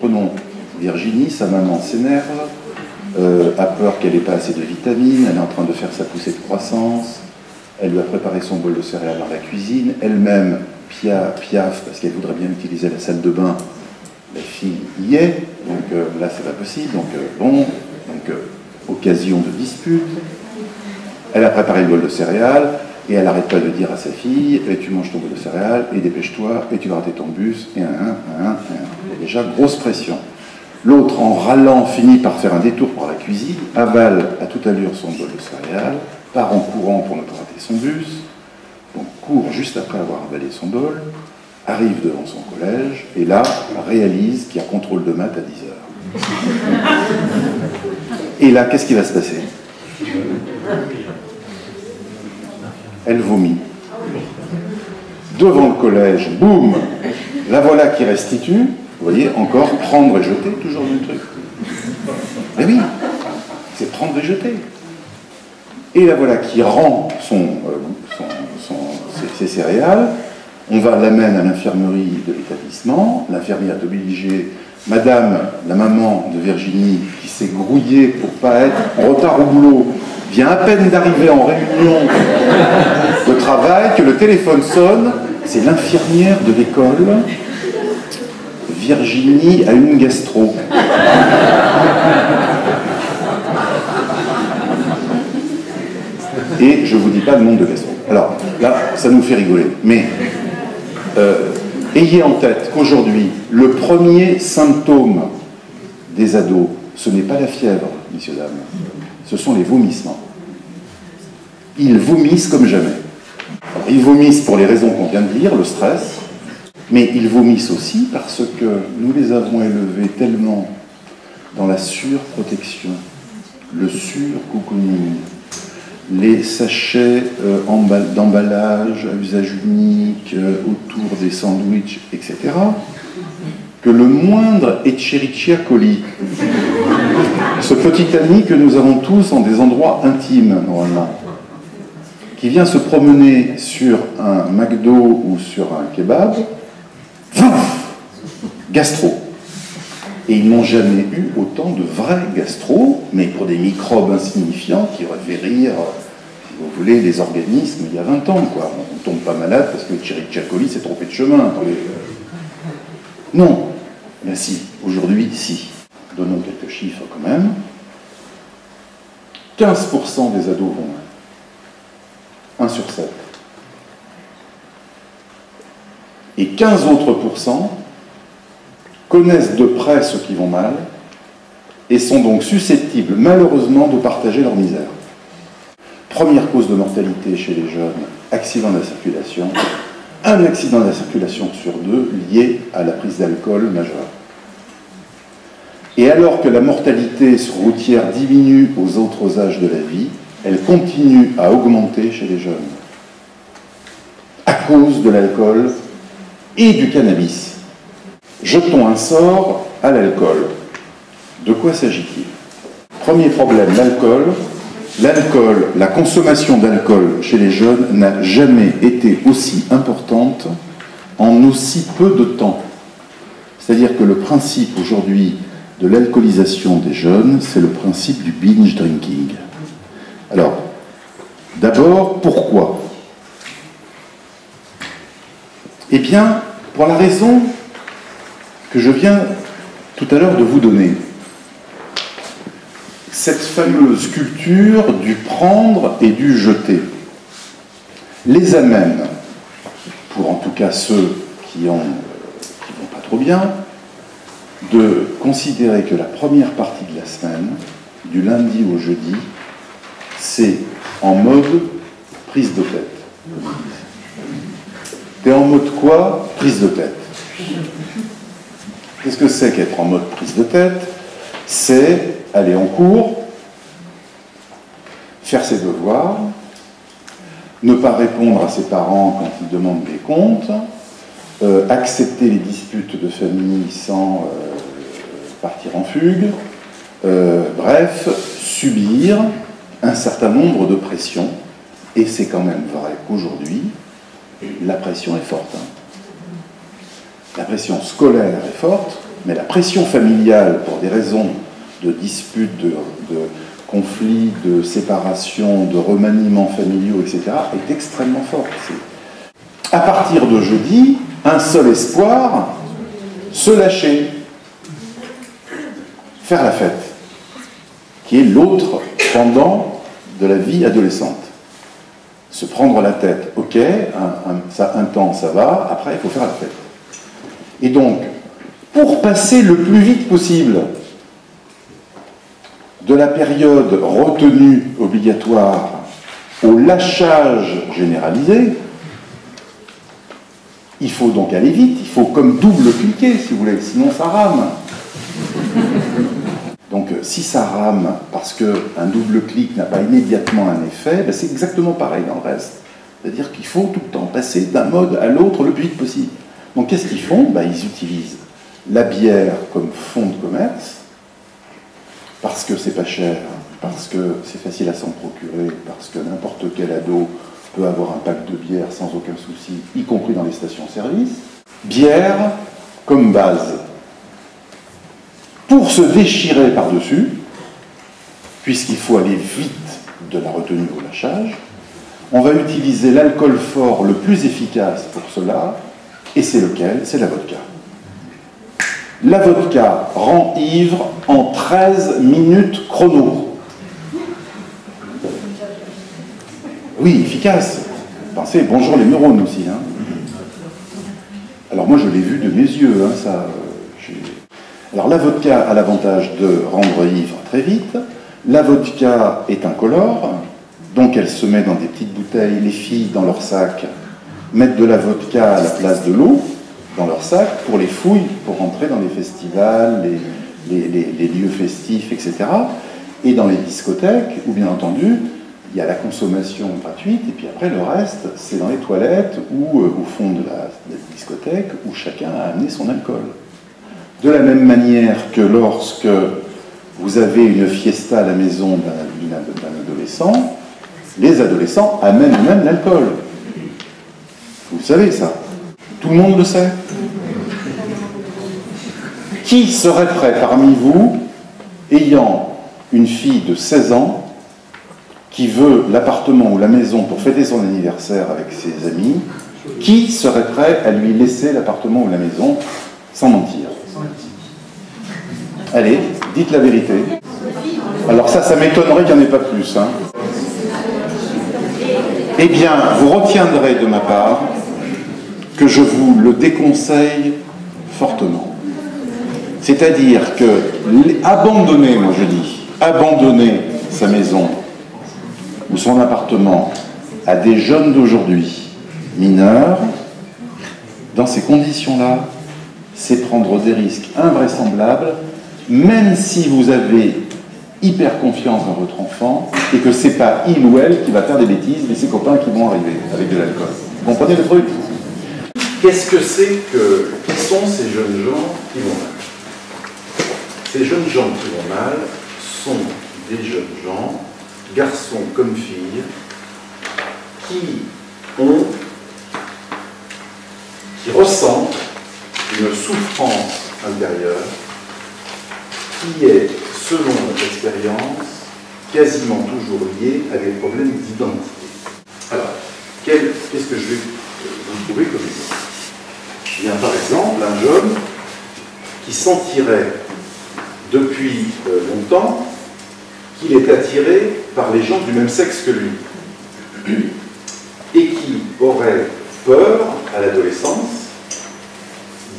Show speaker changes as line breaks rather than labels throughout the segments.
prenons Virginie, sa maman s'énerve, a peur qu'elle n'ait pas assez de vitamines, elle est en train de faire sa poussée de croissance, elle lui a préparé son bol de céréales dans la cuisine, elle-même piaffe parce qu'elle voudrait bien utiliser la salle de bain, la fille y est, donc là c'est pas possible, donc occasion de dispute. Elle a préparé le bol de céréales et elle n'arrête pas de dire à sa fille tu manges ton bol de céréales et dépêche-toi et tu vas rater ton bus et Il y a déjà grosse pression. L'autre, en râlant, finit par faire un détour par la cuisine, avale à toute allure son bol de céréales, part en courant pour ne pas rater son bus, donc court juste après avoir avalé son bol, arrive devant son collège et là réalise qu'il y a contrôle de maths à 10h. Et là, qu'est-ce qui va se passer? Elle vomit. Devant le collège, boum, la voilà qui restitue, vous voyez, encore prendre et jeter, toujours le même truc. Mais oui, c'est prendre et jeter. Et la voilà qui rend ses céréales, on va l'amène à l'infirmerie de l'établissement, l'infirmière est obligée, madame, la maman de Virginie, qui s'est grouillée pour pas être en retard au boulot, vient à peine d'arriver en réunion de travail, que le téléphone sonne, c'est l'infirmière de l'école, Virginie a une gastro. Et je ne vous dis pas le nom de gastro. Alors, là, ça nous fait rigoler. Mais ayez en tête qu'aujourd'hui, le premier symptôme des ados, ce n'est pas la fièvre, messieurs, dames, ce sont les vomissements. Ils vomissent comme jamais. Alors, ils vomissent pour les raisons qu'on vient de dire, le stress, mais ils vomissent aussi parce que nous les avons élevés tellement dans la surprotection, le surcocooning, les sachets d'emballage à usage unique autour des sandwichs, etc., que le moindre Escherichia coli, ce petit ami que nous avons tous en des endroits intimes, normalement, qui vient se promener sur un McDo ou sur un kebab, gastro. Et ils n'ont jamais eu autant de vrais gastro, mais pour des microbes insignifiants qui auraient fait rire, si vous voulez, les organismes il y a 20 ans, quoi. On ne tombe pas malade parce que le Escherichia coli s'est trompé de chemin. Non. Ben si, aujourd'hui, si. Donnons quelques chiffres quand même. 15% des ados vont mal. 1 sur 7. Et 15 autres pourcents connaissent de près ceux qui vont mal et sont donc susceptibles, malheureusement, de partager leur misère. Première cause de mortalité chez les jeunes, accident de la circulation. Un accident de la circulation sur 2 lié à la prise d'alcool majeure. Et alors que la mortalité routière diminue aux autres âges de la vie, elle continue à augmenter chez les jeunes. À cause de l'alcool et du cannabis. Jetons un sort à l'alcool. De quoi s'agit-il? Premier problème, l'alcool. L'alcool, la consommation d'alcool chez les jeunes n'a jamais été aussi importante en aussi peu de temps. C'est-à-dire que le principe aujourd'hui de l'alcoolisation des jeunes, c'est le principe du binge drinking. Alors, d'abord, pourquoi? Eh bien, pour la raison que je viens tout à l'heure de vous donner. Cette fameuse culture du prendre et du jeter les amène, pour en tout cas ceux qui vont pas trop bien, de considérer que la première partie de la semaine, du lundi au jeudi, c'est en mode prise de tête. T'es en mode quoi? Prise de tête. Qu'est-ce que c'est qu'être en mode prise de tête? C'est aller en cours, faire ses devoirs, ne pas répondre à ses parents quand ils demandent des comptes, accepter les disputes de famille sans partir en fugue, bref, subir un certain nombre de pressions. Et c'est quand même vrai qu'aujourd'hui, la pression est forte. La pression scolaire est forte, Mais la pression familiale, pour des raisons de disputes, de conflits, de séparation, de remaniements familiaux, etc., est extrêmement forte. À partir de jeudi, un seul espoir, se lâcher, faire la fête, qui est l'autre pendant de la vie adolescente. Se prendre la tête, ok, un temps ça va, après il faut faire la fête. Et donc, pour passer le plus vite possible de la période retenue obligatoire au lâchage généralisé, il faut donc aller vite, il faut comme double-cliquer, si vous voulez, sinon ça rame. Donc si ça rame parce qu'un double-clic n'a pas immédiatement un effet, ben, c'est exactement pareil dans le reste. C'est-à-dire qu'il faut tout le temps passer d'un mode à l'autre le plus vite possible. Donc qu'est-ce qu'ils font? Ben, ils utilisent la bière comme fonds de commerce, parce que c'est pas cher, parce que c'est facile à s'en procurer, parce que n'importe quel ado peut avoir un pack de bière sans aucun souci, y compris dans les stations-service. Bière comme base. Pour se déchirer par-dessus, puisqu'il faut aller vite de la retenue au lâchage, on va utiliser l'alcool fort le plus efficace pour cela, et c'est lequel? C'est la vodka. La vodka rend ivre en 13 minutes chrono. Oui, efficace. Pensez, bonjour les neurones aussi. Hein. Alors moi je l'ai vu de mes yeux. Hein, ça, alors la vodka a l'avantage de rendre ivre très vite. La vodka est incolore, donc elle se met dans des petites bouteilles. Les filles dans leur sac mettent de la vodka à la place de l'eau dans leur sac pour les fouilles, pour rentrer dans les festivals, les lieux festifs, etc. Et dans les discothèques, où bien entendu, il y a la consommation gratuite, et puis après le reste, c'est dans les toilettes ou au fond de la discothèque, où chacun a amené son alcool. De la même manière que lorsque vous avez une fiesta à la maison d'un adolescent, les adolescents amènent eux-mêmes l'alcool. Vous savez ça. Tout le monde le sait. Qui serait prêt parmi vous, ayant une fille de 16 ans, qui veut l'appartement ou la maison pour fêter son anniversaire avec ses amis, qui serait prêt à lui laisser l'appartement ou la maison sans mentir? Allez, dites la vérité. Alors ça m'étonnerait qu'il n'y en ait pas plus. Hein. Eh bien, vous retiendrez de ma part que je vous le déconseille fortement. C'est-à-dire que abandonner, moi je dis, abandonner sa maison ou son appartement à des jeunes d'aujourd'hui, mineurs, dans ces conditions-là, c'est prendre des risques invraisemblables, même si vous avez hyper confiance dans votre enfant et que c'est pas il ou elle qui va faire des bêtises, mais ses copains qui vont arriver avec de l'alcool. Vous comprenez le truc? Qu'est-ce que c'est que... Qui sont ces jeunes gens qui vont mal? Ces jeunes gens qui vont mal sont des jeunes gens, garçons comme filles, qui ressentent une souffrance intérieure qui est, selon notre expérience, quasiment toujours liée à des problèmes d'identité. Alors, qu'est-ce que je vais vous trouver comme exemple? Il y a par exemple un jeune qui sentirait depuis longtemps qu'il est attiré par les gens du même sexe que lui et qui aurait peur à l'adolescence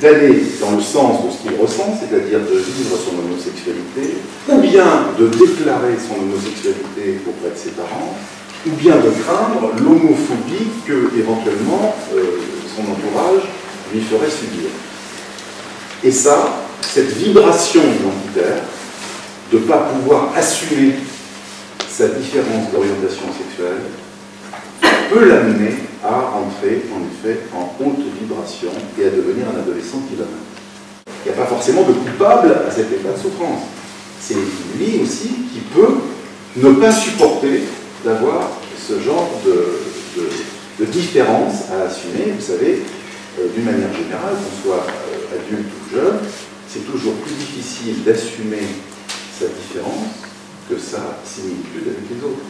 d'aller dans le sens de ce qu'il ressent, c'est-à-dire de vivre son homosexualité, ou bien de déclarer son homosexualité auprès de ses parents, ou bien de craindre l'homophobie que, éventuellement, son entourage lui ferait subir. Et ça, cette vibration identitaire, de ne pas pouvoir assumer sa différence d'orientation sexuelle, peut l'amener à entrer, en effet, en haute vibration et à devenir un adolescent qui va mal. Il n'y a pas forcément de coupable à cet état de souffrance. C'est lui aussi qui peut ne pas supporter d'avoir ce genre de différence à assumer. Vous savez, d'une manière générale, qu'on soit adulte ou jeune, c'est toujours plus difficile d'assumer sa différence que sa similitude avec les autres.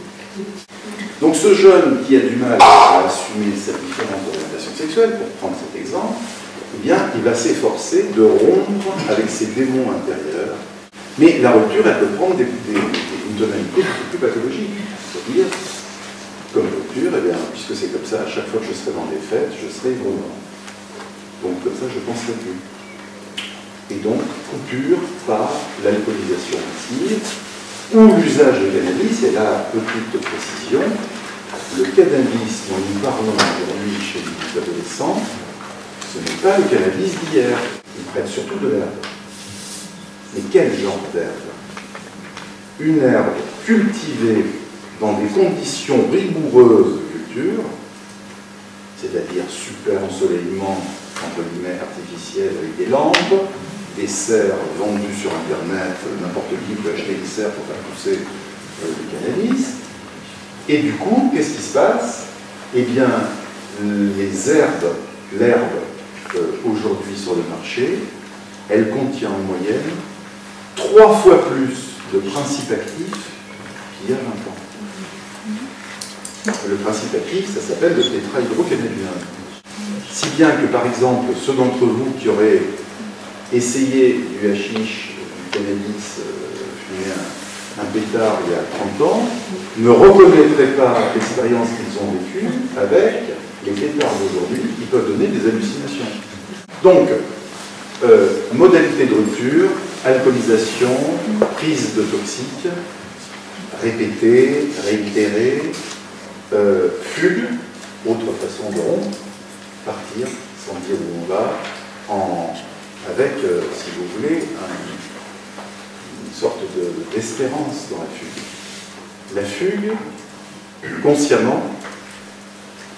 Donc ce jeune qui a du mal à assumer sa différente orientation sexuelle, pour prendre cet exemple, eh bien, il va s'efforcer de rompre avec ses démons intérieurs. Mais la rupture, elle peut prendre une tonalité plus pathologique. C'est-à-dire, comme rupture, eh bien, puisque c'est comme ça, à chaque fois que je serai dans les fêtes, je serai ivre-mort. Donc comme ça, je ne penserai plus. Et donc, coupure par l'alcoolisation active ou l'usage de cannabis. Et là, petite précision, le cannabis dont nous parlons aujourd'hui chez les adolescents, ce n'est pas le cannabis d'hier. Ils prennent surtout de l'herbe. Mais quel genre d'herbe? Une herbe cultivée dans des conditions rigoureuses de culture, c'est-à-dire super ensoleillement, entre guillemets, artificiel avec des lampes, des serres vendues sur Internet, n'importe qui peut acheter une serre pour faire pousser du cannabis. Et du coup, qu'est-ce qui se passe? Eh bien, les herbes, l'herbe aujourd'hui sur le marché, elle contient en moyenne 3 fois plus de principes actifs qu'il y a 20 ans. Le principe actif, ça s'appelle le tétrahydrocannabinol. Si bien que, par exemple, ceux d'entre vous qui auraient essayé du hashish, du cannabis, fumé un pétard il y a 30 ans, ne reconnaîtraient pas l'expérience qu'ils ont vécue avec les pétards d'aujourd'hui qui peuvent donner des hallucinations. Donc, modalité de rupture, alcoolisation, prise de toxiques, répétée, réitérée, fugue, autre façon de rompre, partir sans dire où on va, avec, si vous voulez, une sorte d'espérance dans la fugue. La fugue, consciemment,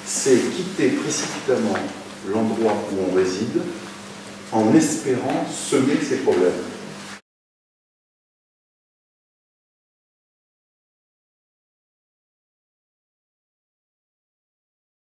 c'est quitter précipitamment l'endroit où on réside en espérant semer ses problèmes.